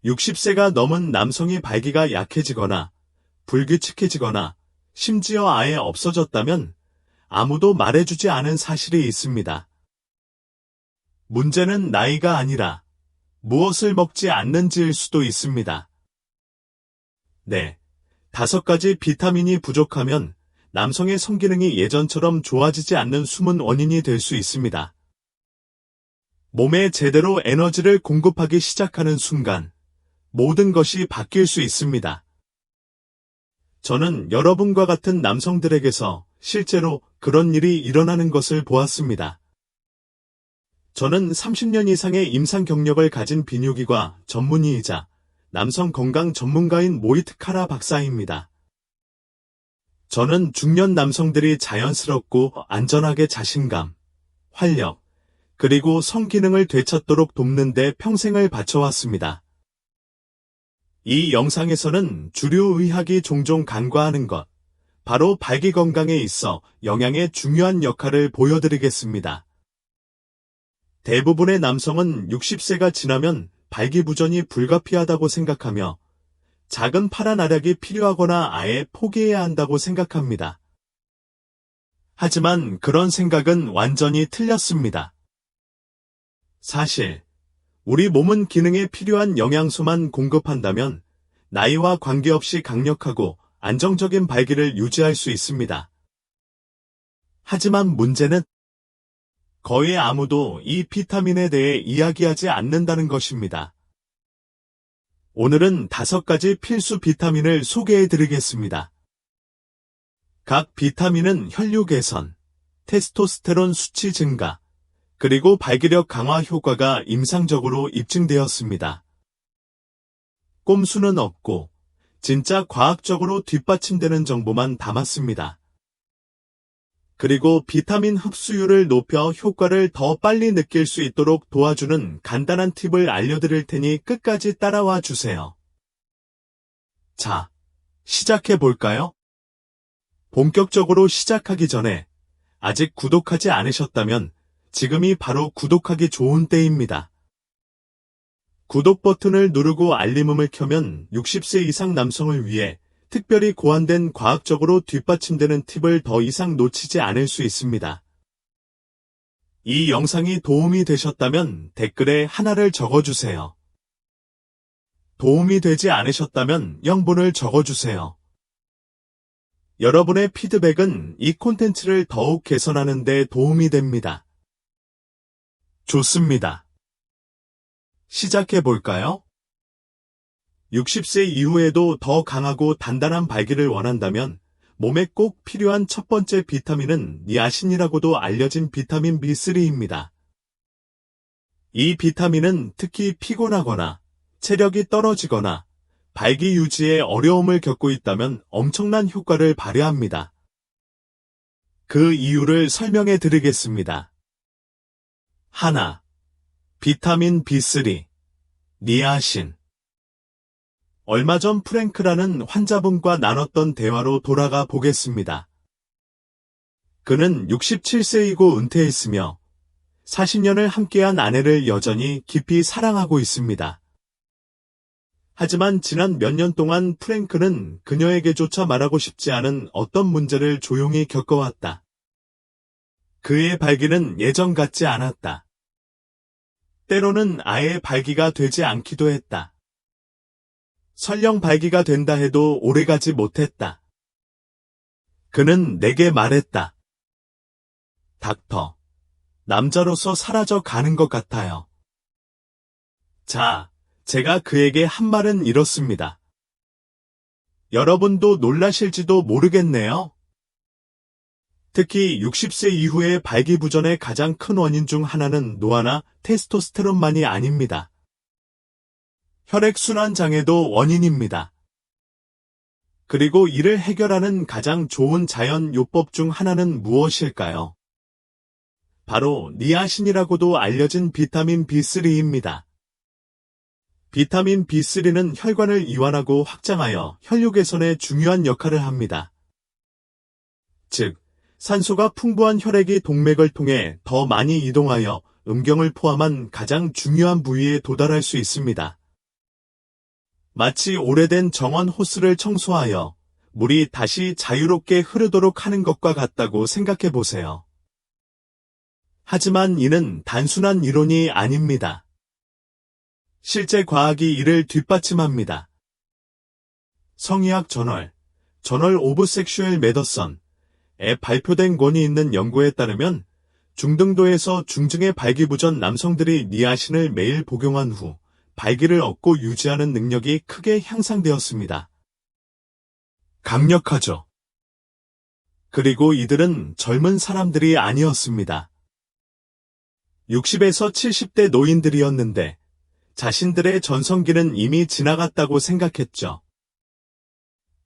60세가 넘은 남성이 발기가 약해지거나 불규칙해지거나 심지어 아예 없어졌다면 아무도 말해주지 않은 사실이 있습니다. 문제는 나이가 아니라 무엇을 먹지 않는지일 수도 있습니다. 네. 5가지 비타민이 부족하면 남성의 성기능이 예전처럼 좋아지지 않는 숨은 원인이 될 수 있습니다. 몸에 제대로 에너지를 공급하기 시작하는 순간 모든 것이 바뀔 수 있습니다. 저는 여러분과 같은 남성들에게서 실제로 그런 일이 일어나는 것을 보았습니다. 저는 30년 이상의 임상 경력을 가진 비뇨기과 전문의이자 남성 건강 전문가인 모이트 카라 박사입니다. 저는 중년 남성들이 자연스럽고 안전하게 자신감, 활력, 그리고 성기능을 되찾도록 돕는 데 평생을 바쳐왔습니다. 이 영상에서는 주류 의학이 종종 간과하는 것, 바로 발기 건강에 있어 영양의 중요한 역할을 보여드리겠습니다. 대부분의 남성은 60세가 지나면 발기부전이 불가피하다고 생각하며 작은 파란 알약이 필요하거나 아예 포기해야 한다고 생각합니다. 하지만 그런 생각은 완전히 틀렸습니다. 사실 우리 몸은 기능에 필요한 영양소만 공급한다면 나이와 관계없이 강력하고 안정적인 발기를 유지할 수 있습니다. 하지만 문제는 거의 아무도 이 비타민에 대해 이야기하지 않는다는 것입니다. 오늘은 5가지 필수 비타민을 소개해드리겠습니다. 각 비타민은 혈류 개선, 테스토스테론 수치 증가, 그리고 발기력 강화 효과가 임상적으로 입증되었습니다. 꼼수는 없고 진짜 과학적으로 뒷받침되는 정보만 담았습니다. 그리고 비타민 흡수율을 높여 효과를 더 빨리 느낄 수 있도록 도와주는 간단한 팁을 알려드릴 테니 끝까지 따라와 주세요. 자, 시작해 볼까요? 본격적으로 시작하기 전에 아직 구독하지 않으셨다면 지금이 바로 구독하기 좋은 때입니다. 구독 버튼을 누르고 알림음을 켜면 60세 이상 남성을 위해 특별히 고안된 과학적으로 뒷받침되는 팁을 더 이상 놓치지 않을 수 있습니다. 이 영상이 도움이 되셨다면 댓글에 하나를 적어주세요. 도움이 되지 않으셨다면 0분을 적어주세요. 여러분의 피드백은 이 콘텐츠를 더욱 개선하는 데 도움이 됩니다. 좋습니다. 시작해 볼까요? 60세 이후에도 더 강하고 단단한 발기를 원한다면 몸에 꼭 필요한 첫 번째 비타민은 니아신이라고도 알려진 비타민 B3입니다. 이 비타민은 특히 피곤하거나 체력이 떨어지거나 발기 유지에 어려움을 겪고 있다면 엄청난 효과를 발휘합니다. 그 이유를 설명해 드리겠습니다. 하나, 비타민 B3, 니아신. 얼마 전 프랭크라는 환자분과 나눴던 대화로 돌아가 보겠습니다. 그는 67세이고 은퇴했으며 40년을 함께한 아내를 여전히 깊이 사랑하고 있습니다. 하지만 지난 몇 년 동안 프랭크는 그녀에게조차 말하고 싶지 않은 어떤 문제를 조용히 겪어왔다. 그의 발기는 예전 같지 않았다. 때로는 아예 발기가 되지 않기도 했다. 설령 발기가 된다 해도 오래가지 못했다. 그는 내게 말했다. 닥터, 남자로서 사라져 가는 것 같아요. 자, 제가 그에게 한 말은 이렇습니다. 여러분도 놀라실지도 모르겠네요. 특히 60세 이후의 발기부전의 가장 큰 원인 중 하나는 노화나 테스토스테론만이 아닙니다. 혈액순환 장애도 원인입니다. 그리고 이를 해결하는 가장 좋은 자연 요법 중 하나는 무엇일까요? 바로 니아신이라고도 알려진 비타민 B3입니다. 비타민 B3는 혈관을 이완하고 확장하여 혈류 개선에 중요한 역할을 합니다. 즉, 산소가 풍부한 혈액이 동맥을 통해 더 많이 이동하여 음경을 포함한 가장 중요한 부위에 도달할 수 있습니다. 마치 오래된 정원 호스를 청소하여 물이 다시 자유롭게 흐르도록 하는 것과 같다고 생각해 보세요. 하지만 이는 단순한 이론이 아닙니다. 실제 과학이 이를 뒷받침합니다. 성의학 저널 오브 섹슈얼 메더선에 발표된 권위 있는 연구에 따르면 중등도에서 중증의 발기부전 남성들이 니아신을 매일 복용한 후 발기를 얻고 유지하는 능력이 크게 향상되었습니다. 강력하죠. 그리고 이들은 젊은 사람들이 아니었습니다. 60에서 70대 노인들이었는데 자신들의 전성기는 이미 지나갔다고 생각했죠.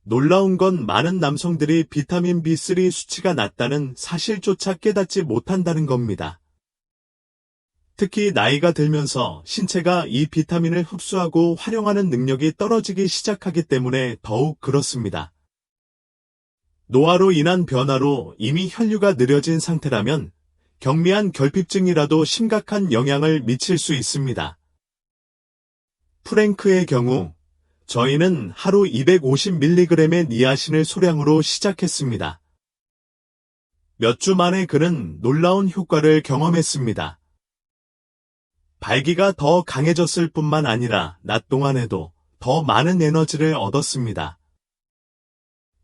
놀라운 건 많은 남성들이 비타민 B3 수치가 낮다는 사실조차 깨닫지 못한다는 겁니다. 특히 나이가 들면서 신체가 이 비타민을 흡수하고 활용하는 능력이 떨어지기 시작하기 때문에 더욱 그렇습니다. 노화로 인한 변화로 이미 혈류가 느려진 상태라면 경미한 결핍증이라도 심각한 영향을 미칠 수 있습니다. 프랭크의 경우 저희는 하루 250mg의 니아신을 소량으로 시작했습니다. 몇 주 만에 그는 놀라운 효과를 경험했습니다. 발기가 더 강해졌을 뿐만 아니라 낮 동안에도 더 많은 에너지를 얻었습니다.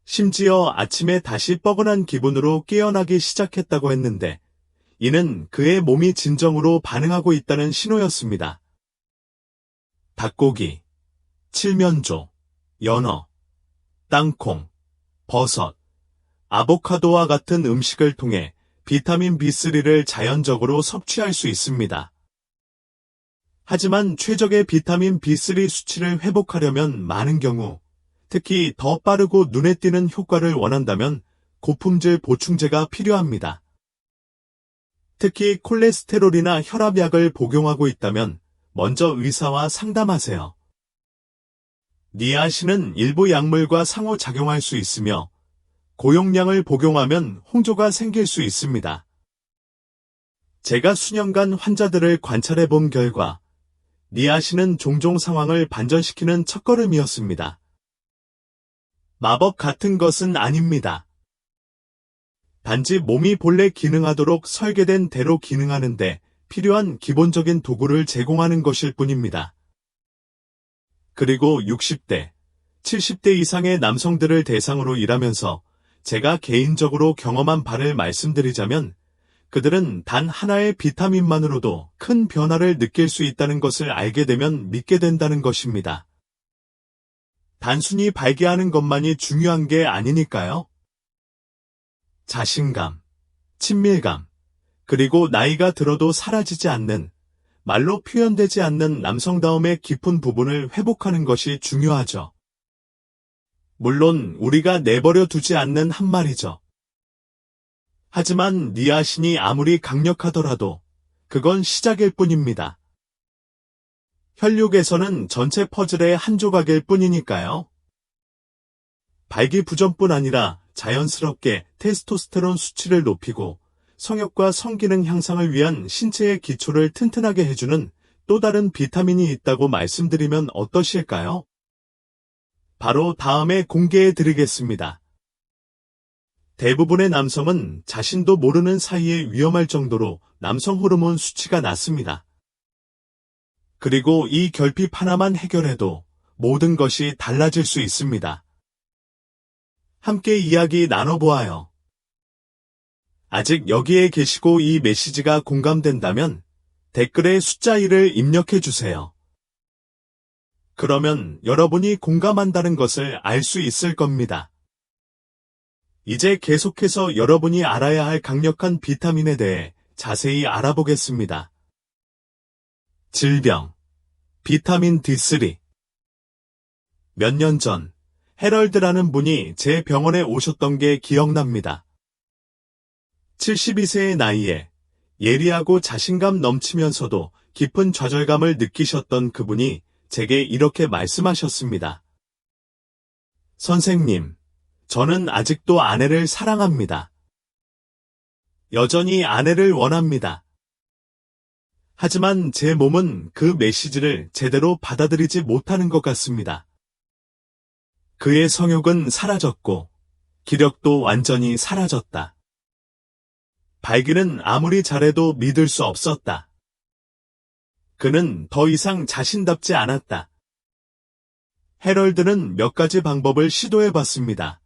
심지어 아침에 다시 뻐근한 기분으로 깨어나기 시작했다고 했는데 이는 그의 몸이 진정으로 반응하고 있다는 신호였습니다. 닭고기, 칠면조, 연어, 땅콩, 버섯, 아보카도와 같은 음식을 통해 비타민 B3를 자연적으로 섭취할 수 있습니다. 하지만 최적의 비타민 B3 수치를 회복하려면 많은 경우, 특히 더 빠르고 눈에 띄는 효과를 원한다면 고품질 보충제가 필요합니다. 특히 콜레스테롤이나 혈압약을 복용하고 있다면 먼저 의사와 상담하세요. 니아신은 일부 약물과 상호작용할 수 있으며 고용량을 복용하면 홍조가 생길 수 있습니다. 제가 수년간 환자들을 관찰해 본 결과 니아신은 종종 상황을 반전시키는 첫걸음이었습니다. 마법 같은 것은 아닙니다. 단지 몸이 본래 기능하도록 설계된 대로 기능하는데 필요한 기본적인 도구를 제공하는 것일 뿐입니다. 그리고 60대, 70대 이상의 남성들을 대상으로 일하면서 제가 개인적으로 경험한 바를 말씀드리자면 그들은 단 하나의 비타민만으로도 큰 변화를 느낄 수 있다는 것을 알게 되면 믿게 된다는 것입니다. 단순히 발기하는 것만이 중요한 게 아니니까요. 자신감, 친밀감, 그리고 나이가 들어도 사라지지 않는, 말로 표현되지 않는 남성다움의 깊은 부분을 회복하는 것이 중요하죠. 물론 우리가 내버려 두지 않는 한 말이죠. 하지만 니아신이 아무리 강력하더라도 그건 시작일 뿐입니다. 혈류 개선은 전체 퍼즐의 한 조각일 뿐이니까요. 발기부전뿐 아니라 자연스럽게 테스토스테론 수치를 높이고 성욕과 성기능 향상을 위한 신체의 기초를 튼튼하게 해주는 또 다른 비타민이 있다고 말씀드리면 어떠실까요? 바로 다음에 공개해 드리겠습니다. 대부분의 남성은 자신도 모르는 사이에 위험할 정도로 남성 호르몬 수치가 낮습니다. 그리고 이 결핍 하나만 해결해도 모든 것이 달라질 수 있습니다. 함께 이야기 나눠보아요. 아직 여기에 계시고 이 메시지가 공감된다면 댓글에 숫자 1을 입력해주세요. 그러면 여러분이 공감한다는 것을 알 수 있을 겁니다. 이제 계속해서 여러분이 알아야 할 강력한 비타민에 대해 자세히 알아보겠습니다. 질병, 비타민 D3. 몇 년 전, 헤럴드라는 분이 제 병원에 오셨던 게 기억납니다. 72세의 나이에 예리하고 자신감 넘치면서도 깊은 좌절감을 느끼셨던 그분이 제게 이렇게 말씀하셨습니다. 선생님, 저는 아직도 아내를 사랑합니다. 여전히 아내를 원합니다. 하지만 제 몸은 그 메시지를 제대로 받아들이지 못하는 것 같습니다. 그의 성욕은 사라졌고 기력도 완전히 사라졌다. 발기는 아무리 잘해도 믿을 수 없었다. 그는 더 이상 자신답지 않았다. 해럴드는 몇 가지 방법을 시도해봤습니다.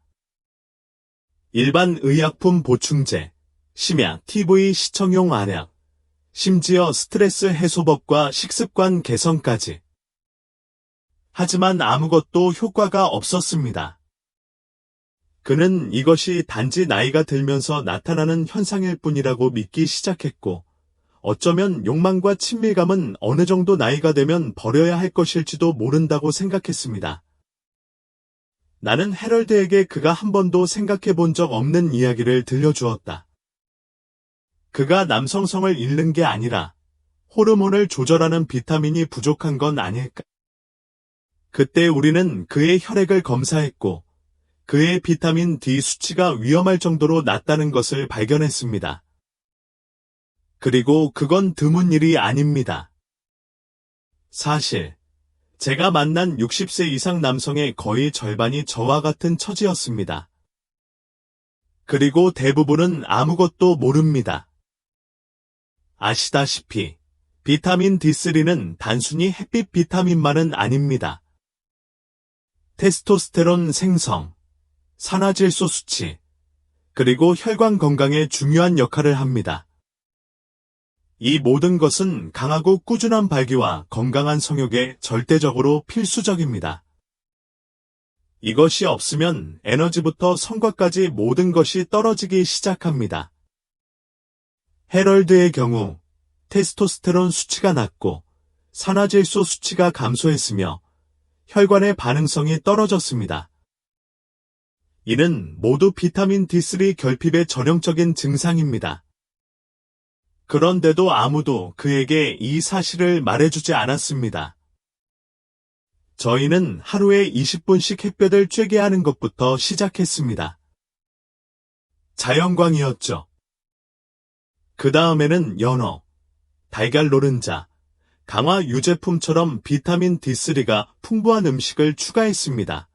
일반 의약품 보충제, 심약, TV 시청용 안약, 심지어 스트레스 해소법과 식습관 개선까지. 하지만 아무것도 효과가 없었습니다. 그는 이것이 단지 나이가 들면서 나타나는 현상일 뿐이라고 믿기 시작했고, 어쩌면 욕망과 친밀감은 어느 정도 나이가 되면 버려야 할 것일지도 모른다고 생각했습니다. 나는 해럴드에게 그가 한 번도 생각해 본 적 없는 이야기를 들려주었다. 그가 남성성을 잃는 게 아니라 호르몬을 조절하는 비타민이 부족한 건 아닐까? 그때 우리는 그의 혈액을 검사했고 그의 비타민 D 수치가 위험할 정도로 낮다는 것을 발견했습니다. 그리고 그건 드문 일이 아닙니다. 사실 제가 만난 60세 이상 남성의 거의 절반이 저와 같은 처지였습니다. 그리고 대부분은 아무것도 모릅니다. 아시다시피 비타민 D3는 단순히 햇빛 비타민만은 아닙니다. 테스토스테론 생성, 산화질소 수치, 그리고 혈관 건강에 중요한 역할을 합니다. 이 모든 것은 강하고 꾸준한 발기와 건강한 성욕에 절대적으로 필수적입니다. 이것이 없으면 에너지부터 성과까지 모든 것이 떨어지기 시작합니다. 해럴드의 경우 테스토스테론 수치가 낮고 산화질소 수치가 감소했으며 혈관의 반응성이 떨어졌습니다. 이는 모두 비타민 D3 결핍의 전형적인 증상입니다. 그런데도 아무도 그에게 이 사실을 말해주지 않았습니다. 저희는 하루에 20분씩 햇볕을 쬐게 하는 것부터 시작했습니다. 자연광이었죠. 그 다음에는 연어, 달걀 노른자, 강화 유제품처럼 비타민 D3가 풍부한 음식을 추가했습니다.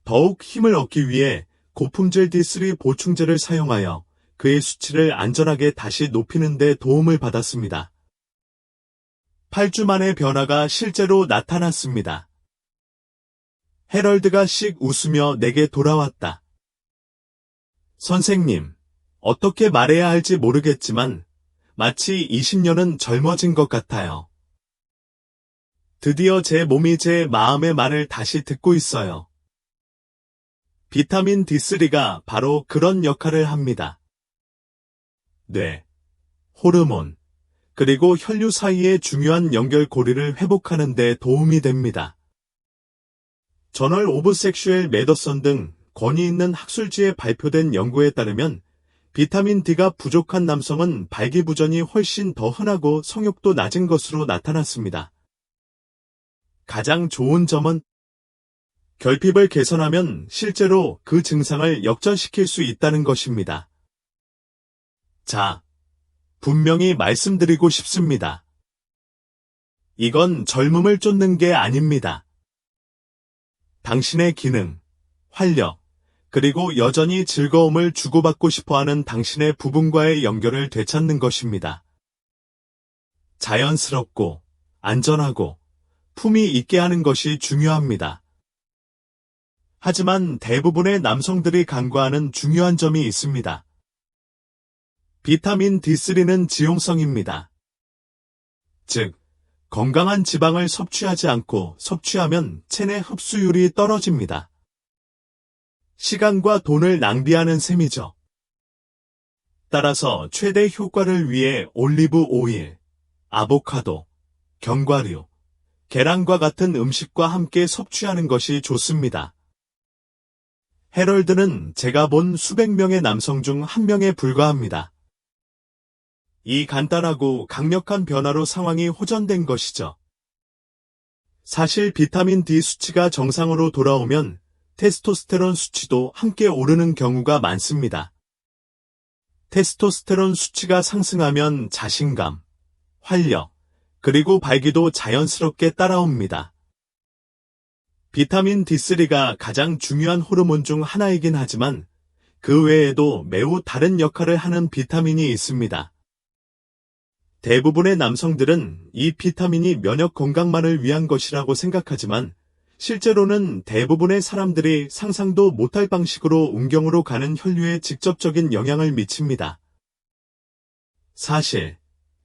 더욱 힘을 얻기 위해 고품질 D3 보충제를 사용하여 그의 수치를 안전하게 다시 높이는 데 도움을 받았습니다. 8주 만에 변화가 실제로 나타났습니다. 해럴드가 씩 웃으며 내게 돌아왔다. 선생님, 어떻게 말해야 할지 모르겠지만 마치 20년은 젊어진 것 같아요. 드디어 제 몸이 제 마음의 말을 다시 듣고 있어요. 비타민 D3가 바로 그런 역할을 합니다. 뇌, 호르몬, 그리고 혈류 사이의 중요한 연결고리를 회복하는 데 도움이 됩니다. 저널 오브 섹슈얼 메더선 등 권위 있는 학술지에 발표된 연구에 따르면 비타민 D가 부족한 남성은 발기부전이 훨씬 더 흔하고 성욕도 낮은 것으로 나타났습니다. 가장 좋은 점은 결핍을 개선하면 실제로 그 증상을 역전시킬 수 있다는 것입니다. 자, 분명히 말씀드리고 싶습니다. 이건 젊음을 쫓는 게 아닙니다. 당신의 기능, 활력, 그리고 여전히 즐거움을 주고받고 싶어하는 당신의 부분과의 연결을 되찾는 것입니다. 자연스럽고 안전하고 품위 있게 하는 것이 중요합니다. 하지만 대부분의 남성들이 간과하는 중요한 점이 있습니다. 비타민 D3는 지용성입니다. 즉, 건강한 지방을 섭취하지 않고 섭취하면 체내 흡수율이 떨어집니다. 시간과 돈을 낭비하는 셈이죠. 따라서 최대 효과를 위해 올리브 오일, 아보카도, 견과류, 계란과 같은 음식과 함께 섭취하는 것이 좋습니다. 해럴드는 제가 본 수백 명의 남성 중 한 명에 불과합니다. 이 간단하고 강력한 변화로 상황이 호전된 것이죠. 사실 비타민 D 수치가 정상으로 돌아오면 테스토스테론 수치도 함께 오르는 경우가 많습니다. 테스토스테론 수치가 상승하면 자신감, 활력, 그리고 발기도 자연스럽게 따라옵니다. 비타민 D3가 가장 중요한 호르몬 중 하나이긴 하지만 그 외에도 매우 다른 역할을 하는 비타민이 있습니다. 대부분의 남성들은 이 비타민이 면역 건강만을 위한 것이라고 생각하지만 실제로는 대부분의 사람들이 상상도 못할 방식으로 운경으로 가는 혈류에 직접적인 영향을 미칩니다. 사실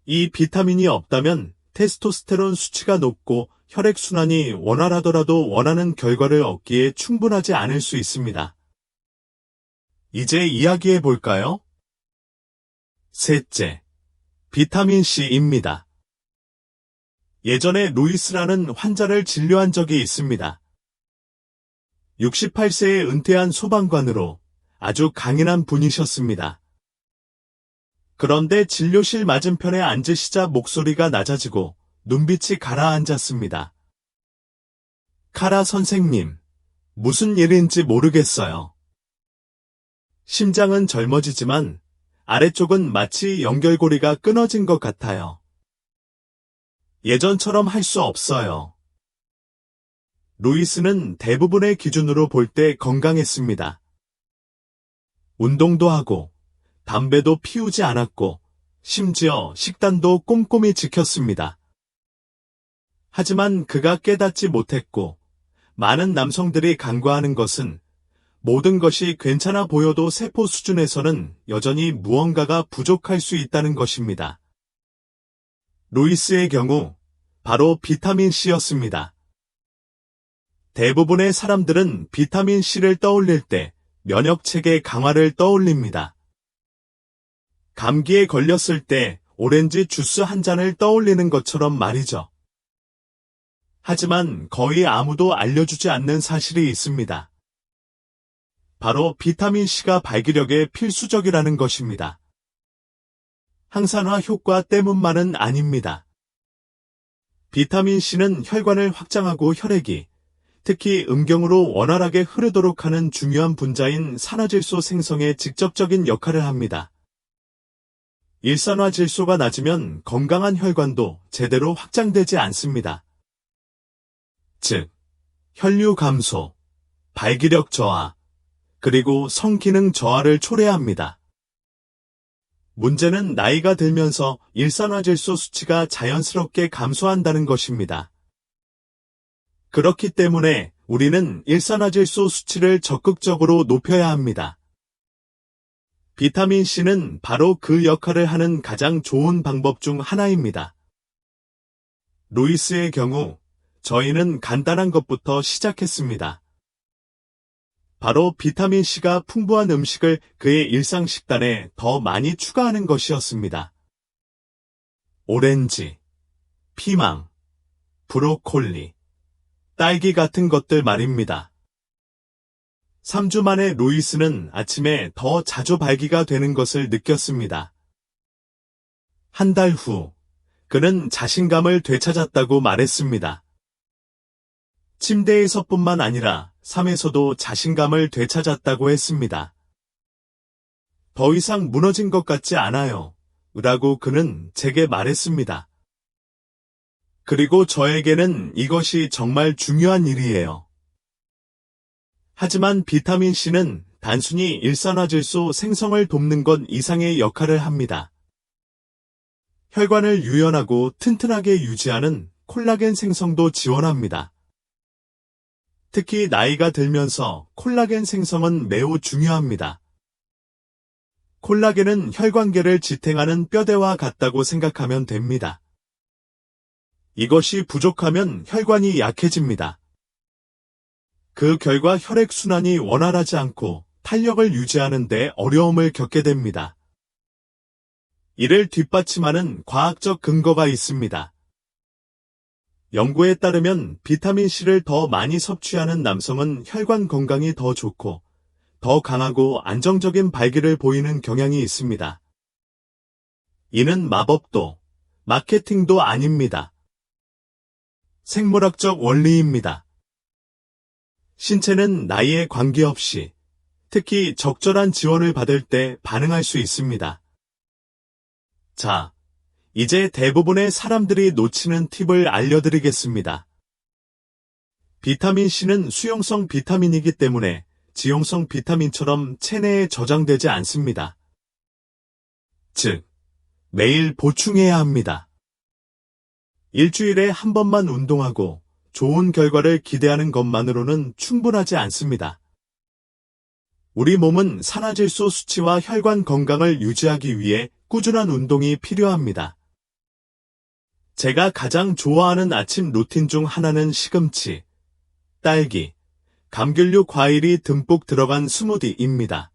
이 비타민이 없다면 테스토스테론 수치가 높고 혈액순환이 원활하더라도 원하는 결과를 얻기에 충분하지 않을 수 있습니다. 이제 이야기해 볼까요? 셋째, 비타민 C입니다. 예전에 루이스라는 환자를 진료한 적이 있습니다. 68세에 은퇴한 소방관으로 아주 강인한 분이셨습니다. 그런데 진료실 맞은편에 앉으시자 목소리가 낮아지고 눈빛이 가라앉았습니다. 카라 선생님, 무슨 일인지 모르겠어요. 심장은 젊어지지만 아래쪽은 마치 연결고리가 끊어진 것 같아요. 예전처럼 할 수 없어요. 루이스는 대부분의 기준으로 볼 때 건강했습니다. 운동도 하고 담배도 피우지 않았고 심지어 식단도 꼼꼼히 지켰습니다. 하지만 그가 깨닫지 못했고 많은 남성들이 간과하는 것은 모든 것이 괜찮아 보여도 세포 수준에서는 여전히 무언가가 부족할 수 있다는 것입니다. 루이스의 경우 바로 비타민 C였습니다. 대부분의 사람들은 비타민 C를 떠올릴 때 면역체계 강화를 떠올립니다. 감기에 걸렸을 때 오렌지 주스 한 잔을 떠올리는 것처럼 말이죠. 하지만 거의 아무도 알려주지 않는 사실이 있습니다. 바로 비타민 C가 발기력에 필수적이라는 것입니다. 항산화 효과 때문만은 아닙니다. 비타민 C는 혈관을 확장하고 혈액이 특히 음경으로 원활하게 흐르도록 하는 중요한 분자인 산화질소 생성에 직접적인 역할을 합니다. 일산화질소가 낮으면 건강한 혈관도 제대로 확장되지 않습니다. 즉, 혈류 감소, 발기력 저하, 그리고 성기능 저하를 초래합니다. 문제는 나이가 들면서 일산화질소 수치가 자연스럽게 감소한다는 것입니다. 그렇기 때문에 우리는 일산화질소 수치를 적극적으로 높여야 합니다. 비타민 C는 바로 그 역할을 하는 가장 좋은 방법 중 하나입니다. 루이스의 경우 저희는 간단한 것부터 시작했습니다. 바로 비타민 C가 풍부한 음식을 그의 일상 식단에 더 많이 추가하는 것이었습니다. 오렌지, 피망, 브로콜리, 딸기 같은 것들 말입니다. 3주 만에 루이스는 아침에 더 자주 발기가 되는 것을 느꼈습니다. 한 달 후, 그는 자신감을 되찾았다고 말했습니다. 침대에서뿐만 아니라 삶에서도 자신감을 되찾았다고 했습니다. 더 이상 무너진 것 같지 않아요. 라고 그는 제게 말했습니다. 그리고 저에게는 이것이 정말 중요한 일이에요. 하지만 비타민 C는 단순히 일산화질소 생성을 돕는 것 이상의 역할을 합니다. 혈관을 유연하고 튼튼하게 유지하는 콜라겐 생성도 지원합니다. 특히 나이가 들면서 콜라겐 생성은 매우 중요합니다. 콜라겐은 혈관계를 지탱하는 뼈대와 같다고 생각하면 됩니다. 이것이 부족하면 혈관이 약해집니다. 그 결과 혈액순환이 원활하지 않고 탄력을 유지하는 데 어려움을 겪게 됩니다. 이를 뒷받침하는 과학적 근거가 있습니다. 연구에 따르면 비타민 C를 더 많이 섭취하는 남성은 혈관 건강이 더 좋고 더 강하고 안정적인 발기를 보이는 경향이 있습니다. 이는 마법도, 마케팅도 아닙니다. 생물학적 원리입니다. 신체는 나이에 관계없이 특히 적절한 지원을 받을 때 반응할 수 있습니다. 자, 이제 대부분의 사람들이 놓치는 팁을 알려드리겠습니다. 비타민 C는 수용성 비타민이기 때문에 지용성 비타민처럼 체내에 저장되지 않습니다. 즉, 매일 보충해야 합니다. 일주일에 한 번만 운동하고 좋은 결과를 기대하는 것만으로는 충분하지 않습니다. 우리 몸은 산화질소 수치와 혈관 건강을 유지하기 위해 꾸준한 운동이 필요합니다. 제가 가장 좋아하는 아침 루틴 중 하나는 시금치, 딸기, 감귤류 과일이 듬뿍 들어간 스무디입니다.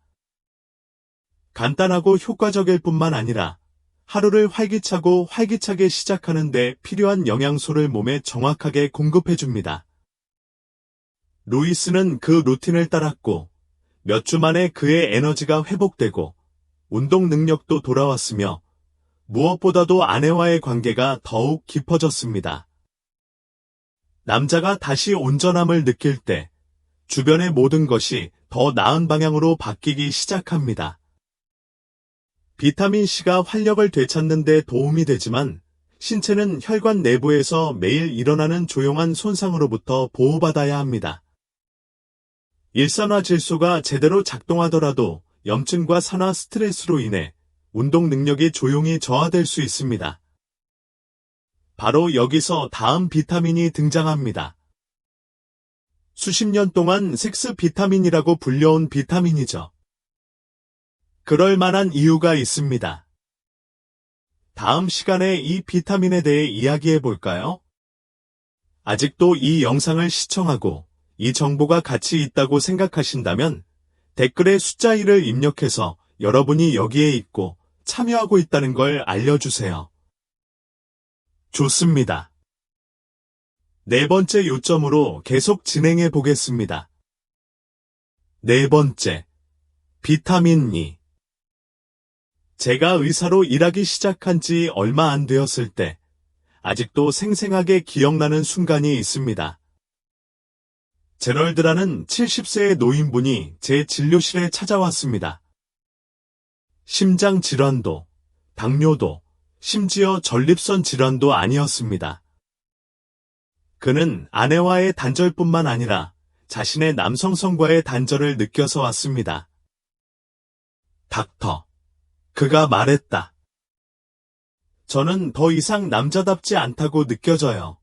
간단하고 효과적일 뿐만 아니라 하루를 활기차게 시작하는 데 필요한 영양소를 몸에 정확하게 공급해줍니다. 루이스는 그 루틴을 따랐고 몇 주 만에 그의 에너지가 회복되고 운동 능력도 돌아왔으며 무엇보다도 아내와의 관계가 더욱 깊어졌습니다. 남자가 다시 온전함을 느낄 때 주변의 모든 것이 더 나은 방향으로 바뀌기 시작합니다. 비타민C가 활력을 되찾는 데 도움이 되지만 신체는 혈관 내부에서 매일 일어나는 조용한 손상으로부터 보호받아야 합니다. 일산화질소가 제대로 작동하더라도 염증과 산화 스트레스로 인해 운동 능력이 조용히 저하될 수 있습니다. 바로 여기서 다음 비타민이 등장합니다. 수십 년 동안 섹스 비타민이라고 불려온 비타민이죠. 그럴 만한 이유가 있습니다. 다음 시간에 이 비타민에 대해 이야기해 볼까요? 아직도 이 영상을 시청하고 이 정보가 가치 있다고 생각하신다면 댓글에 숫자 1을 입력해서 여러분이 여기에 있고 참여하고 있다는 걸 알려주세요. 좋습니다. 네 번째 요점으로 계속 진행해 보겠습니다. 네 번째, 비타민 E. 제가 의사로 일하기 시작한 지 얼마 안 되었을 때 아직도 생생하게 기억나는 순간이 있습니다. 제럴드라는 70세의 노인분이 제 진료실에 찾아왔습니다. 심장 질환도, 당뇨도, 심지어 전립선 질환도 아니었습니다. 그는 아내와의 단절뿐만 아니라 자신의 남성성과의 단절을 느껴서 왔습니다. 닥터, 그가 말했다. 저는 더 이상 남자답지 않다고 느껴져요.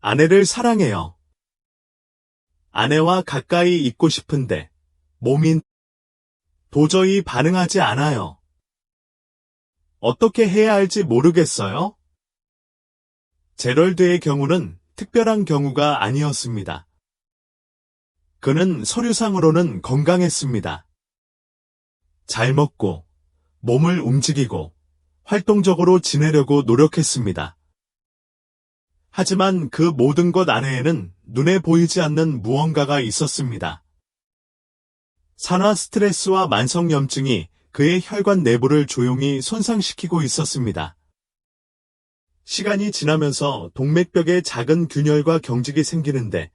아내를 사랑해요. 아내와 가까이 있고 싶은데 몸이 도저히 반응하지 않아요. 어떻게 해야 할지 모르겠어요? 제럴드의 경우는 특별한 경우가 아니었습니다. 그는 서류상으로는 건강했습니다. 잘 먹고, 몸을 움직이고, 활동적으로 지내려고 노력했습니다. 하지만 그 모든 것 안에는 눈에 보이지 않는 무언가가 있었습니다. 산화 스트레스와 만성염증이 그의 혈관 내부를 조용히 손상시키고 있었습니다. 시간이 지나면서 동맥벽에 작은 균열과 경직이 생기는데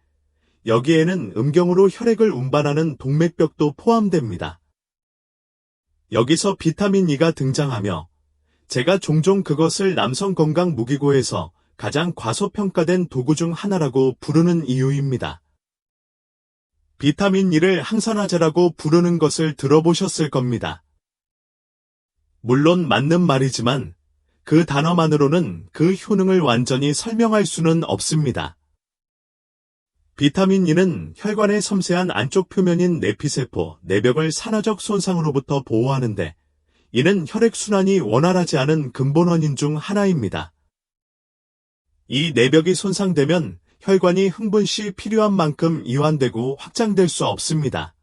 여기에는 음경으로 혈액을 운반하는 동맥벽도 포함됩니다. 여기서 비타민 E가 등장하며 제가 종종 그것을 남성건강무기고에서 가장 과소평가된 도구 중 하나라고 부르는 이유입니다. 비타민 E를 항산화제라고 부르는 것을 들어보셨을 겁니다. 물론 맞는 말이지만 그 단어만으로는 그 효능을 완전히 설명할 수는 없습니다. 비타민 E는 혈관의 섬세한 안쪽 표면인 내피세포, 내벽을 산화적 손상으로부터 보호하는데 이는 혈액순환이 원활하지 않은 근본 원인 중 하나입니다. 이 내벽이 손상되면 혈관이 흥분 시 필요한 만큼 이완되고 확장될 수 없습니다.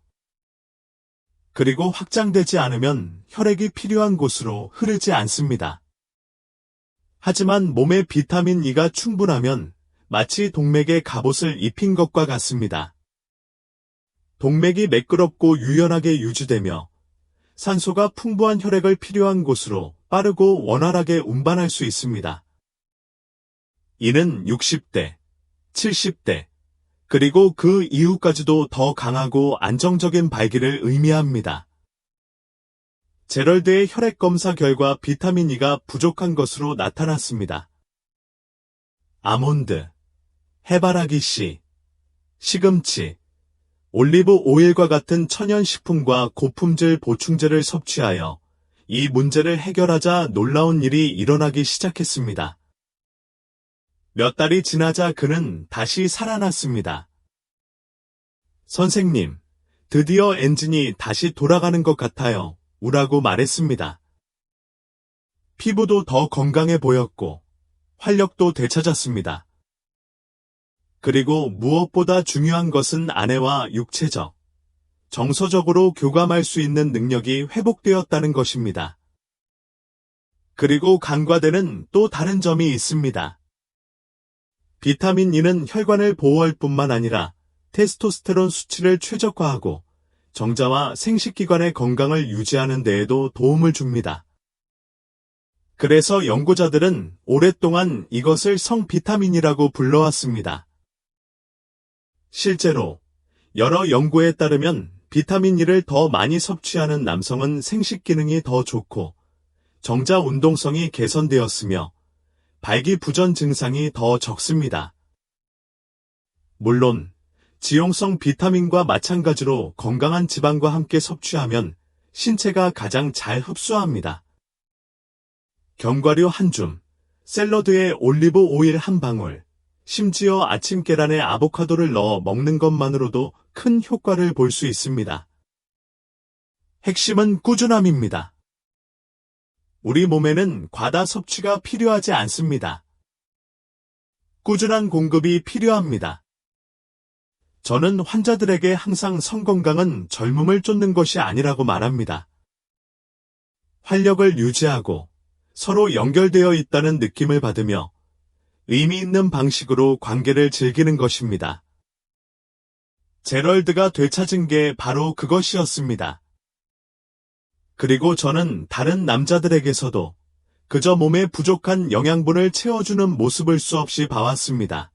그리고 확장되지 않으면 혈액이 필요한 곳으로 흐르지 않습니다. 하지만 몸에 비타민 E가 충분하면 마치 동맥에 갑옷을 입힌 것과 같습니다. 동맥이 매끄럽고 유연하게 유지되며 산소가 풍부한 혈액을 필요한 곳으로 빠르고 원활하게 운반할 수 있습니다. 이는 60대, 70대, 그리고 그 이후까지도 더 강하고 안정적인 발기를 의미합니다. 제럴드의 혈액 검사 결과 비타민 E가 부족한 것으로 나타났습니다. 아몬드, 해바라기 씨, 시금치, 올리브 오일과 같은 천연식품과 고품질 보충제를 섭취하여 이 문제를 해결하자 놀라운 일이 일어나기 시작했습니다. 몇 달이 지나자 그는 다시 살아났습니다. 선생님, 드디어 엔진이 다시 돌아가는 것 같아요. 우라고 말했습니다. 피부도 더 건강해 보였고, 활력도 되찾았습니다. 그리고 무엇보다 중요한 것은 아내와 육체적, 정서적으로 교감할 수 있는 능력이 회복되었다는 것입니다. 그리고 간과되는 또 다른 점이 있습니다. 비타민 E는 혈관을 보호할 뿐만 아니라 테스토스테론 수치를 최적화하고 정자와 생식기관의 건강을 유지하는 데에도 도움을 줍니다. 그래서 연구자들은 오랫동안 이것을 성비타민이라고 불러왔습니다. 실제로 여러 연구에 따르면 비타민 E를 더 많이 섭취하는 남성은 생식 기능이 더 좋고 정자 운동성이 개선되었으며 발기부전 증상이 더 적습니다. 물론 지용성 비타민과 마찬가지로 건강한 지방과 함께 섭취하면 신체가 가장 잘 흡수합니다. 견과류 한 줌, 샐러드에 올리브 오일 한 방울, 심지어 아침 계란에 아보카도를 넣어 먹는 것만으로도 큰 효과를 볼 수 있습니다. 핵심은 꾸준함입니다. 우리 몸에는 과다 섭취가 필요하지 않습니다. 꾸준한 공급이 필요합니다. 저는 환자들에게 항상 성건강은 젊음을 쫓는 것이 아니라고 말합니다. 활력을 유지하고 서로 연결되어 있다는 느낌을 받으며 의미 있는 방식으로 관계를 즐기는 것입니다. 제럴드가 되찾은 게 바로 그것이었습니다. 그리고 저는 다른 남자들에게서도 그저 몸에 부족한 영양분을 채워주는 모습을 수없이 봐왔습니다.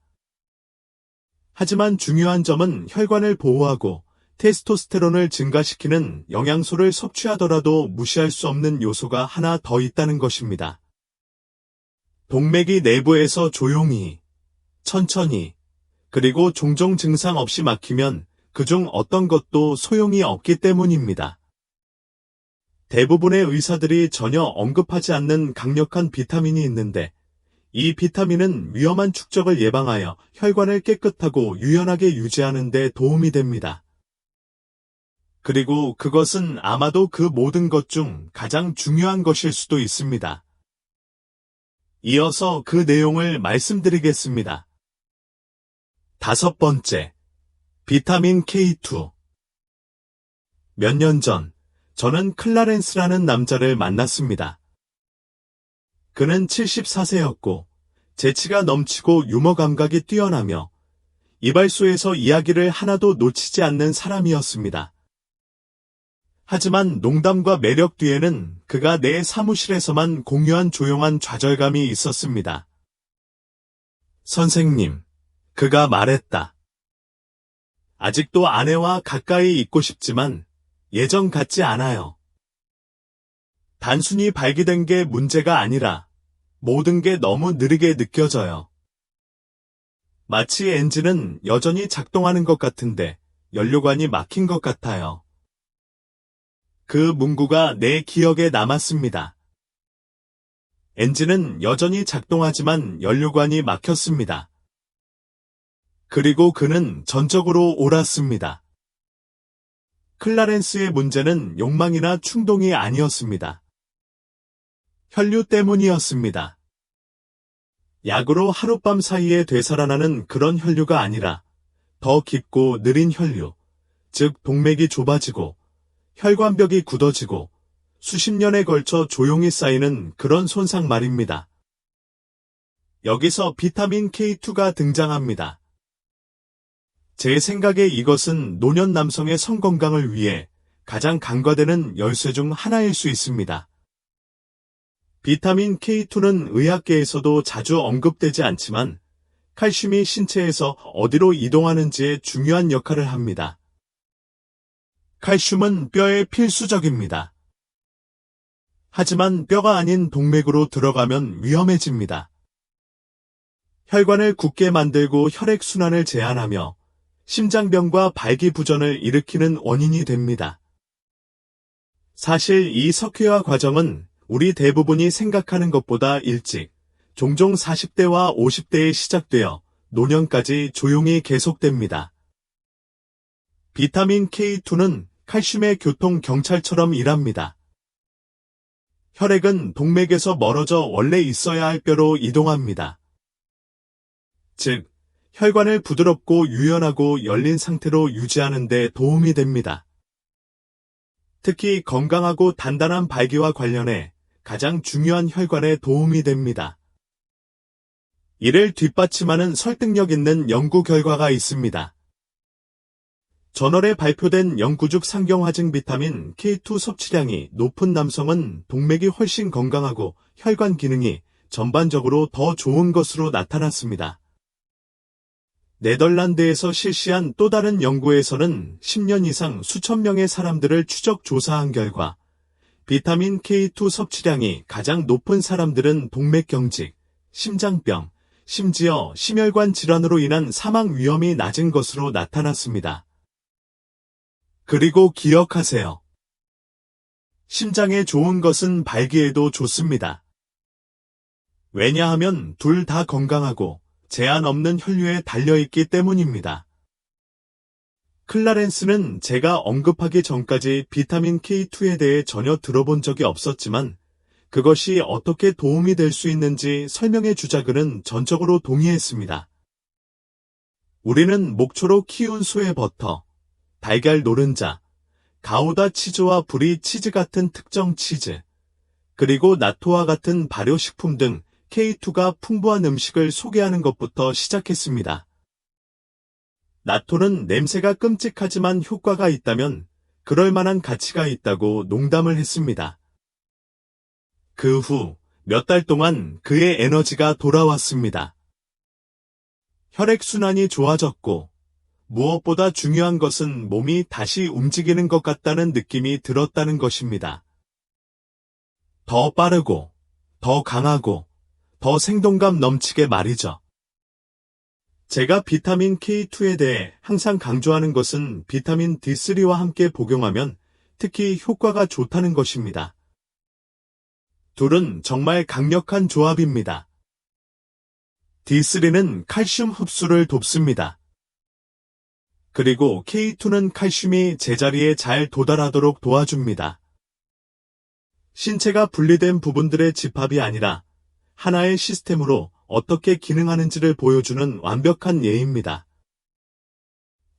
하지만 중요한 점은 혈관을 보호하고 테스토스테론을 증가시키는 영양소를 섭취하더라도 무시할 수 없는 요소가 하나 더 있다는 것입니다. 동맥이 내부에서 조용히, 천천히, 그리고 종종 증상 없이 막히면 그중 어떤 것도 소용이 없기 때문입니다. 대부분의 의사들이 전혀 언급하지 않는 강력한 비타민이 있는데 이 비타민은 위험한 축적을 예방하여 혈관을 깨끗하고 유연하게 유지하는 데 도움이 됩니다. 그리고 그것은 아마도 그 모든 것 중 가장 중요한 것일 수도 있습니다. 이어서 그 내용을 말씀드리겠습니다. 5번째, 비타민 K2. 몇 년 전, 저는 클라렌스라는 남자를 만났습니다. 그는 74세였고, 재치가 넘치고 유머 감각이 뛰어나며, 이발소에서 이야기를 하나도 놓치지 않는 사람이었습니다. 하지만 농담과 매력 뒤에는 그가 내 사무실에서만 공유한 조용한 좌절감이 있었습니다. 선생님, 그가 말했다. 아직도 아내와 가까이 있고 싶지만 예전 같지 않아요. 단순히 발기된 게 문제가 아니라 모든 게 너무 느리게 느껴져요. 마치 엔진은 여전히 작동하는 것 같은데 연료관이 막힌 것 같아요. 그 문구가 내 기억에 남았습니다. 엔진은 여전히 작동하지만 연료관이 막혔습니다. 그리고 그는 전적으로 옳았습니다. 클라렌스의 문제는 욕망이나 충동이 아니었습니다. 혈류 때문이었습니다. 약으로 하룻밤 사이에 되살아나는 그런 혈류가 아니라 더 깊고 느린 혈류, 즉 동맥이 좁아지고 혈관벽이 굳어지고 수십 년에 걸쳐 조용히 쌓이는 그런 손상 말입니다. 여기서 비타민 K2가 등장합니다. 제 생각에 이것은 노년 남성의 성건강을 위해 가장 간과되는 열쇠 중 하나일 수 있습니다. 비타민 K2는 의학계에서도 자주 언급되지 않지만 칼슘이 신체에서 어디로 이동하는지에 중요한 역할을 합니다. 칼슘은 뼈에 필수적입니다. 하지만 뼈가 아닌 동맥으로 들어가면 위험해집니다. 혈관을 굳게 만들고 혈액순환을 제한하며 심장병과 발기부전을 일으키는 원인이 됩니다. 사실 이 석회화 과정은 우리 대부분이 생각하는 것보다 일찍, 종종 40대와 50대에 시작되어 노년까지 조용히 계속됩니다. 비타민 K2는 칼슘의 교통경찰처럼 일합니다. 혈액은 동맥에서 멀어져 원래 있어야 할 뼈로 이동합니다. 즉, 혈관을 부드럽고 유연하고 열린 상태로 유지하는 데 도움이 됩니다. 특히 건강하고 단단한 발기와 관련해 가장 중요한 혈관에 도움이 됩니다. 이를 뒷받침하는 설득력 있는 연구 결과가 있습니다. 저널에 발표된 영구죽 상경화증 비타민 K2 섭취량이 높은 남성은 동맥이 훨씬 건강하고 혈관 기능이 전반적으로 더 좋은 것으로 나타났습니다. 네덜란드에서 실시한 또 다른 연구에서는 10년 이상 수천 명의 사람들을 추적 조사한 결과 비타민 K2 섭취량이 가장 높은 사람들은 동맥경직, 심장병, 심지어 심혈관 질환으로 인한 사망 위험이 낮은 것으로 나타났습니다. 그리고 기억하세요. 심장에 좋은 것은 발기에도 좋습니다. 왜냐하면 둘 다 건강하고 제한 없는 혈류에 달려있기 때문입니다. 클라렌스는 제가 언급하기 전까지 비타민 K2에 대해 전혀 들어본 적이 없었지만 그것이 어떻게 도움이 될 수 있는지 설명해 주자고는 전적으로 동의했습니다. 우리는 목초로 키운 소의 버터, 달걀 노른자, 가우다 치즈와 브리 치즈 같은 특정 치즈, 그리고 나토와 같은 발효식품 등 K2가 풍부한 음식을 소개하는 것부터 시작했습니다. 나토는 냄새가 끔찍하지만 효과가 있다면 그럴 만한 가치가 있다고 농담을 했습니다. 그 후 몇 달 동안 그의 에너지가 돌아왔습니다. 혈액순환이 좋아졌고 무엇보다 중요한 것은 몸이 다시 움직이는 것 같다는 느낌이 들었다는 것입니다. 더 빠르고, 더 강하고, 더 생동감 넘치게 말이죠. 제가 비타민 K2에 대해 항상 강조하는 것은 비타민 D3와 함께 복용하면 특히 효과가 좋다는 것입니다. 둘은 정말 강력한 조합입니다. D3는 칼슘 흡수를 돕습니다. 그리고 K2는 칼슘이 제자리에 잘 도달하도록 도와줍니다. 신체가 분리된 부분들의 집합이 아니라 하나의 시스템으로 어떻게 기능하는지를 보여주는 완벽한 예입니다.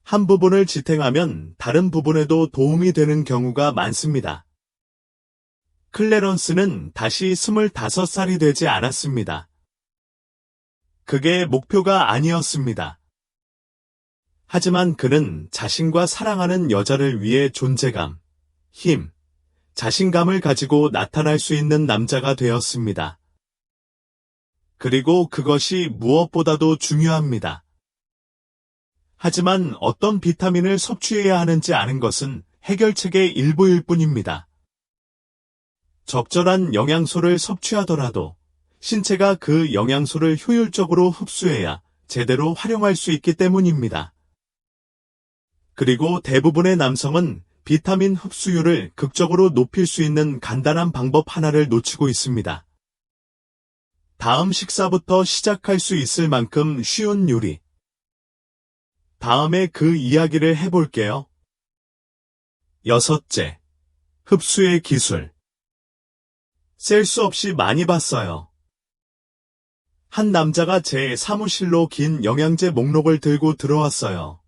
한 부분을 지탱하면 다른 부분에도 도움이 되는 경우가 많습니다. 클래런스는 다시 25살이 되지 않았습니다. 그게 목표가 아니었습니다. 하지만 그는 자신과 사랑하는 여자를 위해 존재감, 힘, 자신감을 가지고 나타날 수 있는 남자가 되었습니다. 그리고 그것이 무엇보다도 중요합니다. 하지만 어떤 비타민을 섭취해야 하는지 아는 것은 해결책의 일부일 뿐입니다. 적절한 영양소를 섭취하더라도 신체가 그 영양소를 효율적으로 흡수해야 제대로 활용할 수 있기 때문입니다. 그리고 대부분의 남성은 비타민 흡수율을 극적으로 높일 수 있는 간단한 방법 하나를 놓치고 있습니다. 다음 식사부터 시작할 수 있을 만큼 쉬운 요리. 다음에 그 이야기를 해볼게요. 6째, 흡수의 기술. 셀 수 없이 많이 봤어요. 한 남자가 제 사무실로 긴 영양제 목록을 들고 들어왔어요.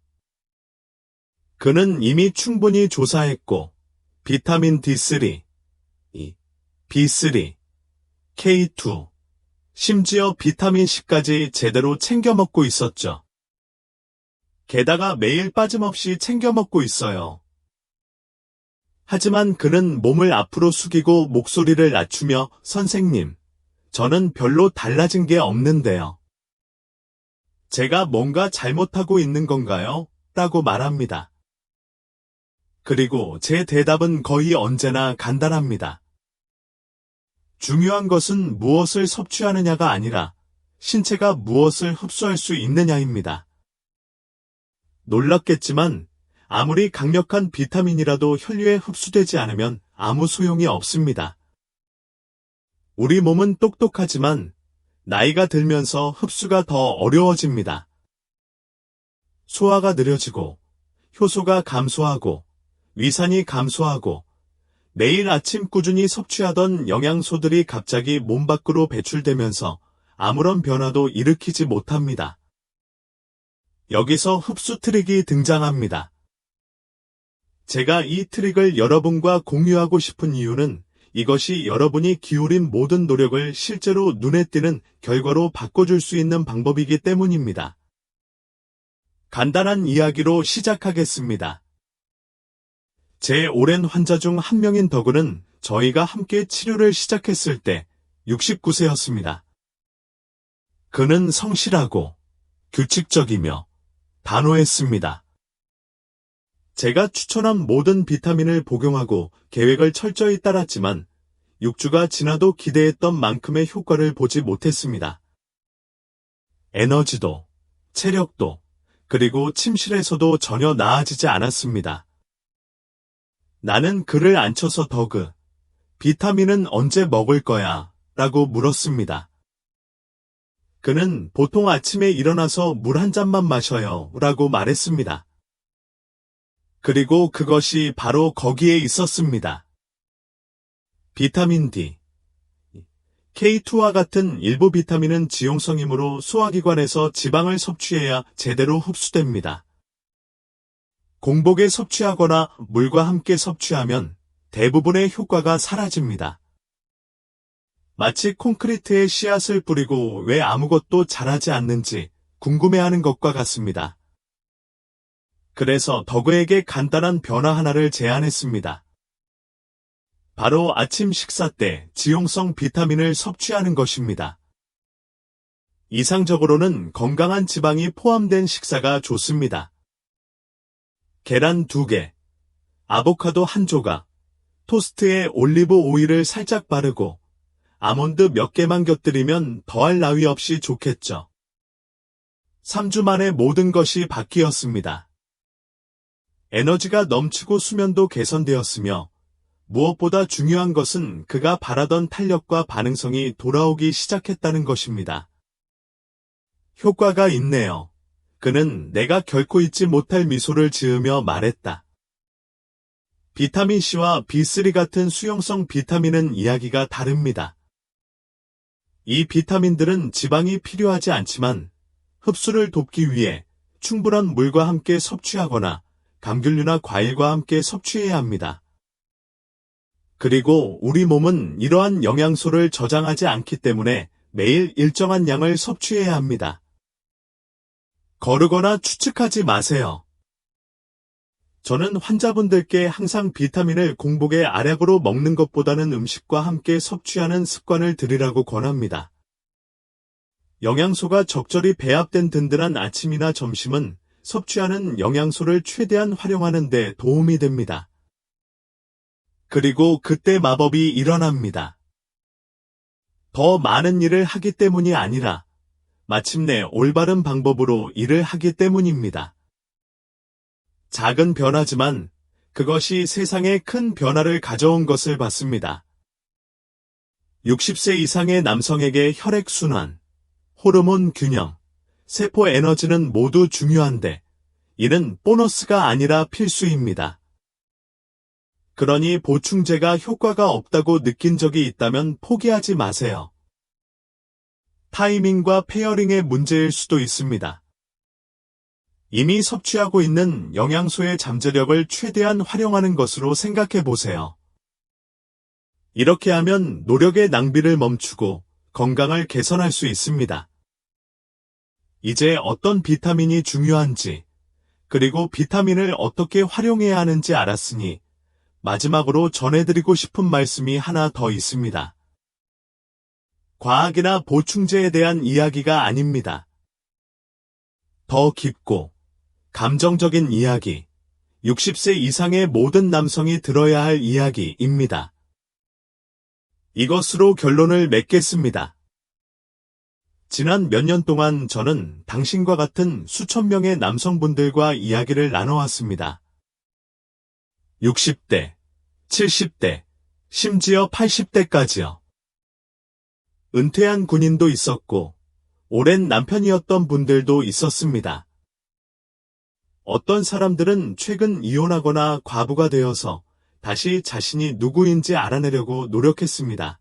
그는 이미 충분히 조사했고, 비타민 D3, B3, K2, 심지어 비타민 C까지 제대로 챙겨 먹고 있었죠. 게다가 매일 빠짐없이 챙겨 먹고 있어요. 하지만 그는 몸을 앞으로 숙이고 목소리를 낮추며 선생님, 저는 별로 달라진 게 없는데요. 제가 뭔가 잘못하고 있는 건가요? 라고 말합니다. 그리고 제 대답은 거의 언제나 간단합니다. 중요한 것은 무엇을 섭취하느냐가 아니라 신체가 무엇을 흡수할 수 있느냐입니다. 놀랍겠지만 아무리 강력한 비타민이라도 혈류에 흡수되지 않으면 아무 소용이 없습니다. 우리 몸은 똑똑하지만 나이가 들면서 흡수가 더 어려워집니다. 소화가 느려지고 효소가 감소하고 위산이 감소하고 매일 아침 꾸준히 섭취하던 영양소들이 갑자기 몸 밖으로 배출되면서 아무런 변화도 일으키지 못합니다. 여기서 흡수 트릭이 등장합니다. 제가 이 트릭을 여러분과 공유하고 싶은 이유는 이것이 여러분이 기울인 모든 노력을 실제로 눈에 띄는 결과로 바꿔줄 수 있는 방법이기 때문입니다. 간단한 이야기로 시작하겠습니다. 제 오랜 환자 중 한 명인 덕은은 저희가 함께 치료를 시작했을 때 69세였습니다. 그는 성실하고 규칙적이며 단호했습니다. 제가 추천한 모든 비타민을 복용하고 계획을 철저히 따랐지만 6주가 지나도 기대했던 만큼의 효과를 보지 못했습니다. 에너지도, 체력도, 그리고 침실에서도 전혀 나아지지 않았습니다. 나는 그를 앉혀서 덕그, 비타민은 언제 먹을 거야? 라고 물었습니다. 그는 보통 아침에 일어나서 물 한 잔만 마셔요. 라고 말했습니다. 그리고 그것이 바로 거기에 있었습니다. 비타민 D, K2와 같은 일부 비타민은 지용성이므로 소화기관에서 지방을 섭취해야 제대로 흡수됩니다. 공복에 섭취하거나 물과 함께 섭취하면 대부분의 효과가 사라집니다. 마치 콘크리트에 씨앗을 뿌리고 왜 아무것도 자라지 않는지 궁금해하는 것과 같습니다. 그래서 덕그에게 간단한 변화 하나를 제안했습니다. 바로 아침 식사 때 지용성 비타민을 섭취하는 것입니다. 이상적으로는 건강한 지방이 포함된 식사가 좋습니다. 계란 2개, 아보카도 1조각, 토스트에 올리브 오일을 살짝 바르고 아몬드 몇 개만 곁들이면 더할 나위 없이 좋겠죠. 3주 만에 모든 것이 바뀌었습니다. 에너지가 넘치고 수면도 개선되었으며 무엇보다 중요한 것은 그가 바라던 탄력과 반응성이 돌아오기 시작했다는 것입니다. 효과가 있네요. 그는 내가 결코 잊지 못할 미소를 지으며 말했다. 비타민C와 B3 같은 수용성 비타민은 이야기가 다릅니다. 이 비타민들은 지방이 필요하지 않지만 흡수를 돕기 위해 충분한 물과 함께 섭취하거나 감귤류나 과일과 함께 섭취해야 합니다. 그리고 우리 몸은 이러한 영양소를 저장하지 않기 때문에 매일 일정한 양을 섭취해야 합니다. 거르거나 추측하지 마세요. 저는 환자분들께 항상 비타민을 공복에 알약으로 먹는 것보다는 음식과 함께 섭취하는 습관을 들이라고 권합니다. 영양소가 적절히 배합된 든든한 아침이나 점심은 섭취하는 영양소를 최대한 활용하는 데 도움이 됩니다. 그리고 그때 마법이 일어납니다. 더 많은 일을 하기 때문이 아니라 마침내 올바른 방법으로 일을 하기 때문입니다. 작은 변화지만 그것이 세상에 큰 변화를 가져온 것을 봤습니다. 60세 이상의 남성에게 혈액순환, 호르몬 균형, 세포 에너지는 모두 중요한데 이는 보너스가 아니라 필수입니다. 그러니 보충제가 효과가 없다고 느낀 적이 있다면 포기하지 마세요. 타이밍과 페어링의 문제일 수도 있습니다. 이미 섭취하고 있는 영양소의 잠재력을 최대한 활용하는 것으로 생각해 보세요. 이렇게 하면 노력의 낭비를 멈추고 건강을 개선할 수 있습니다. 이제 어떤 비타민이 중요한지, 그리고 비타민을 어떻게 활용해야 하는지 알았으니 마지막으로 전해드리고 싶은 말씀이 하나 더 있습니다. 과학이나 보충제에 대한 이야기가 아닙니다. 더 깊고 감정적인 이야기, 60세 이상의 모든 남성이 들어야 할 이야기입니다. 이것으로 결론을 맺겠습니다. 지난 몇 년 동안 저는 당신과 같은 수천 명의 남성분들과 이야기를 나눠왔습니다. 60대, 70대, 심지어 80대까지요. 은퇴한 군인도 있었고, 오랜 남편이었던 분들도 있었습니다. 어떤 사람들은 최근 이혼하거나 과부가 되어서 다시 자신이 누구인지 알아내려고 노력했습니다.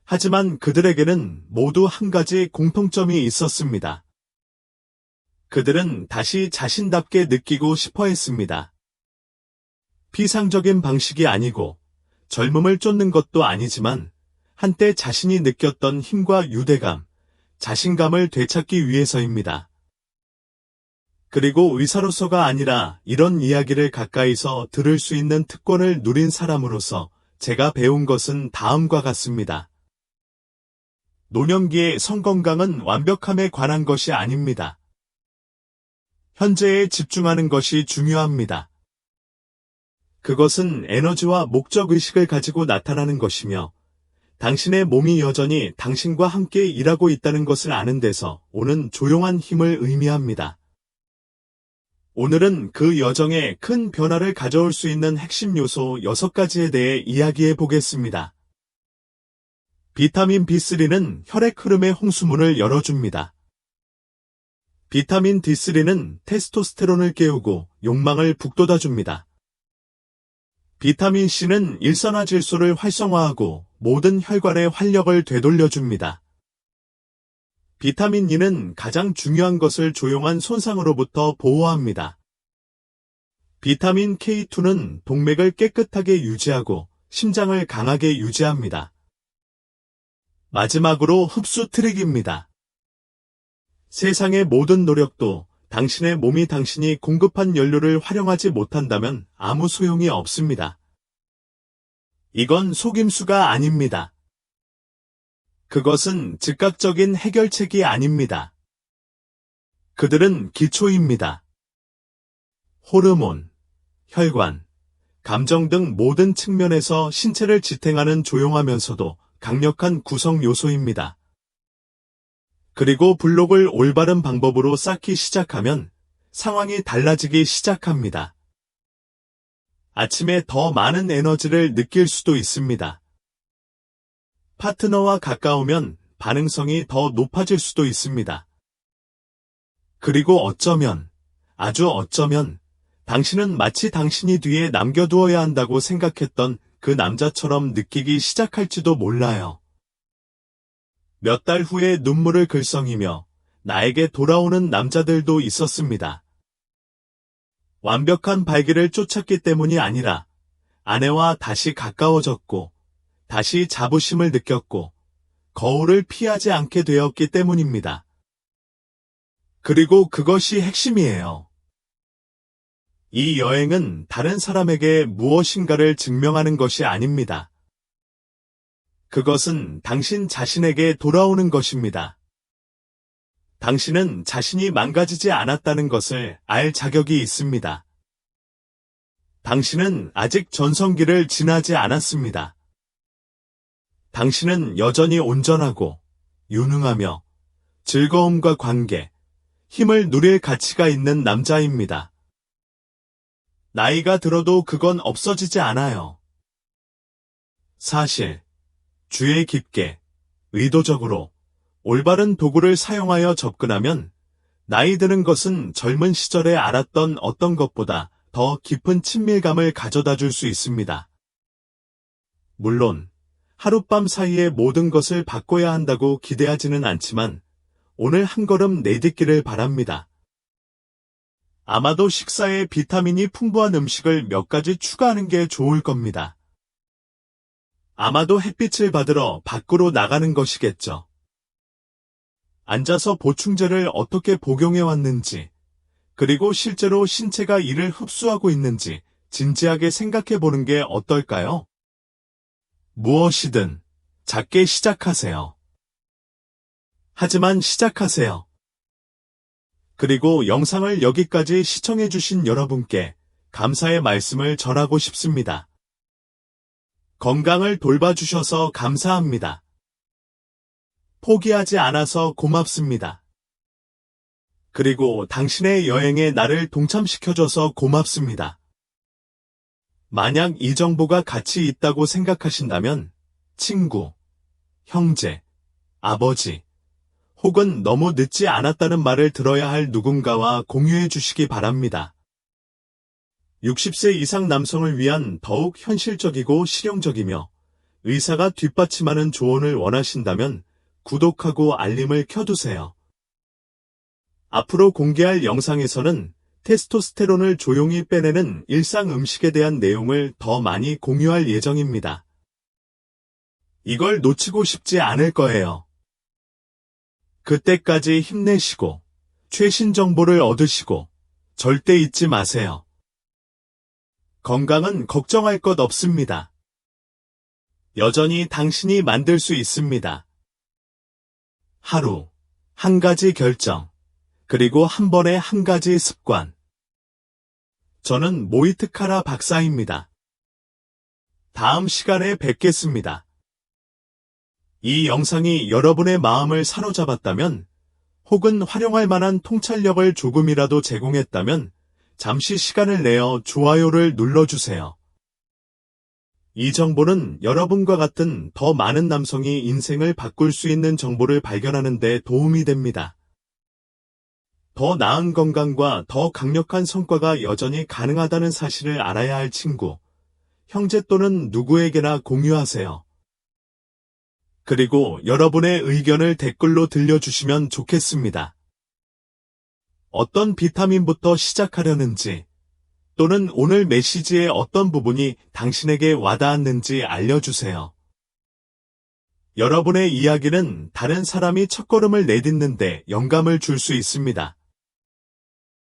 하지만 그들에게는 모두 한 가지 공통점이 있었습니다. 그들은 다시 자신답게 느끼고 싶어 했습니다. 피상적인 방식이 아니고 젊음을 쫓는 것도 아니지만 한때 자신이 느꼈던 힘과 유대감, 자신감을 되찾기 위해서입니다. 그리고 의사로서가 아니라 이런 이야기를 가까이서 들을 수 있는 특권을 누린 사람으로서 제가 배운 것은 다음과 같습니다. 노년기의 성건강은 완벽함에 관한 것이 아닙니다. 현재에 집중하는 것이 중요합니다. 그것은 에너지와 목적의식을 가지고 나타나는 것이며 당신의 몸이 여전히 당신과 함께 일하고 있다는 것을 아는 데서 오는 조용한 힘을 의미합니다. 오늘은 그 여정에 큰 변화를 가져올 수 있는 핵심 요소 6가지에 대해 이야기해 보겠습니다. 비타민 B3는 혈액 흐름의 홍수문을 열어줍니다. 비타민 D3는 테스토스테론을 깨우고 욕망을 북돋아줍니다. 비타민 C는 일산화질소를 활성화하고 모든 혈관의 활력을 되돌려줍니다. 비타민 E는 가장 중요한 것을 조용한 손상으로부터 보호합니다. 비타민 K2는 동맥을 깨끗하게 유지하고 심장을 강하게 유지합니다. 마지막으로 흡수 트릭입니다. 세상의 모든 노력도 당신의 몸이 당신이 공급한 연료를 활용하지 못한다면 아무 소용이 없습니다. 이건 속임수가 아닙니다. 그것은 즉각적인 해결책이 아닙니다. 그들은 기초입니다. 호르몬, 혈관, 감정 등 모든 측면에서 신체를 지탱하는 조용하면서도 강력한 구성 요소입니다. 그리고 블록을 올바른 방법으로 쌓기 시작하면 상황이 달라지기 시작합니다. 아침에 더 많은 에너지를 느낄 수도 있습니다. 파트너와 가까우면 반응성이 더 높아질 수도 있습니다. 그리고 어쩌면, 아주 어쩌면 당신은 마치 당신이 뒤에 남겨두어야 한다고 생각했던 그 남자처럼 느끼기 시작할지도 몰라요. 몇 달 후에 눈물을 글썽이며 나에게 돌아오는 남자들도 있었습니다. 완벽한 발기를 쫓았기 때문이 아니라 아내와 다시 가까워졌고 다시 자부심을 느꼈고 거울을 피하지 않게 되었기 때문입니다. 그리고 그것이 핵심이에요. 이 여행은 다른 사람에게 무엇인가를 증명하는 것이 아닙니다. 그것은 당신 자신에게 돌아오는 것입니다. 당신은 자신이 망가지지 않았다는 것을 알 자격이 있습니다. 당신은 아직 전성기를 지나지 않았습니다. 당신은 여전히 온전하고 유능하며 즐거움과 관계, 힘을 누릴 가치가 있는 남자입니다. 나이가 들어도 그건 없어지지 않아요. 사실, 주의 깊게, 의도적으로, 올바른 도구를 사용하여 접근하면 나이 드는 것은 젊은 시절에 알았던 어떤 것보다 더 깊은 친밀감을 가져다 줄 수 있습니다. 물론, 하룻밤 사이에 모든 것을 바꿔야 한다고 기대하지는 않지만 오늘 한 걸음 내딛기를 바랍니다. 아마도 식사에 비타민이 풍부한 음식을 몇 가지 추가하는 게 좋을 겁니다. 아마도 햇빛을 받으러 밖으로 나가는 것이겠죠. 앉아서 보충제를 어떻게 복용해 왔는지, 그리고 실제로 신체가 이를 흡수하고 있는지 진지하게 생각해 보는 게 어떨까요? 무엇이든 작게 시작하세요. 하지만 시작하세요. 그리고 영상을 여기까지 시청해주신 여러분께 감사의 말씀을 전하고 싶습니다. 건강을 돌봐주셔서 감사합니다. 포기하지 않아서 고맙습니다. 그리고 당신의 여행에 나를 동참시켜줘서 고맙습니다. 만약 이 정보가 가치 있다고 생각하신다면 친구, 형제, 아버지, 혹은 너무 늦지 않았다는 말을 들어야 할 누군가와 공유해 주시기 바랍니다. 60세 이상 남성을 위한 더욱 현실적이고 실용적이며 의사가 뒷받침하는 조언을 원하신다면 구독하고 알림을 켜두세요. 앞으로 공개할 영상에서는 테스토스테론을 조용히 빼내는 일상 음식에 대한 내용을 더 많이 공유할 예정입니다. 이걸 놓치고 싶지 않을 거예요. 그때까지 힘내시고 최신 정보를 얻으시고 절대 잊지 마세요. 건강은 걱정할 것 없습니다. 여전히 당신이 만들 수 있습니다. 하루, 한 가지 결정, 그리고 한 번에 한 가지 습관. 저는 모이트카라 박사입니다. 다음 시간에 뵙겠습니다. 이 영상이 여러분의 마음을 사로잡았다면, 혹은 활용할 만한 통찰력을 조금이라도 제공했다면, 잠시 시간을 내어 좋아요를 눌러주세요. 이 정보는 여러분과 같은 더 많은 남성이 인생을 바꿀 수 있는 정보를 발견하는 데 도움이 됩니다. 더 나은 건강과 더 강력한 성과가 여전히 가능하다는 사실을 알아야 할 친구, 형제 또는 누구에게나 공유하세요. 그리고 여러분의 의견을 댓글로 들려주시면 좋겠습니다. 어떤 비타민부터 시작하려는지, 또는 오늘 메시지의 어떤 부분이 당신에게 와닿았는지 알려주세요. 여러분의 이야기는 다른 사람이 첫걸음을 내딛는데 영감을 줄 수 있습니다.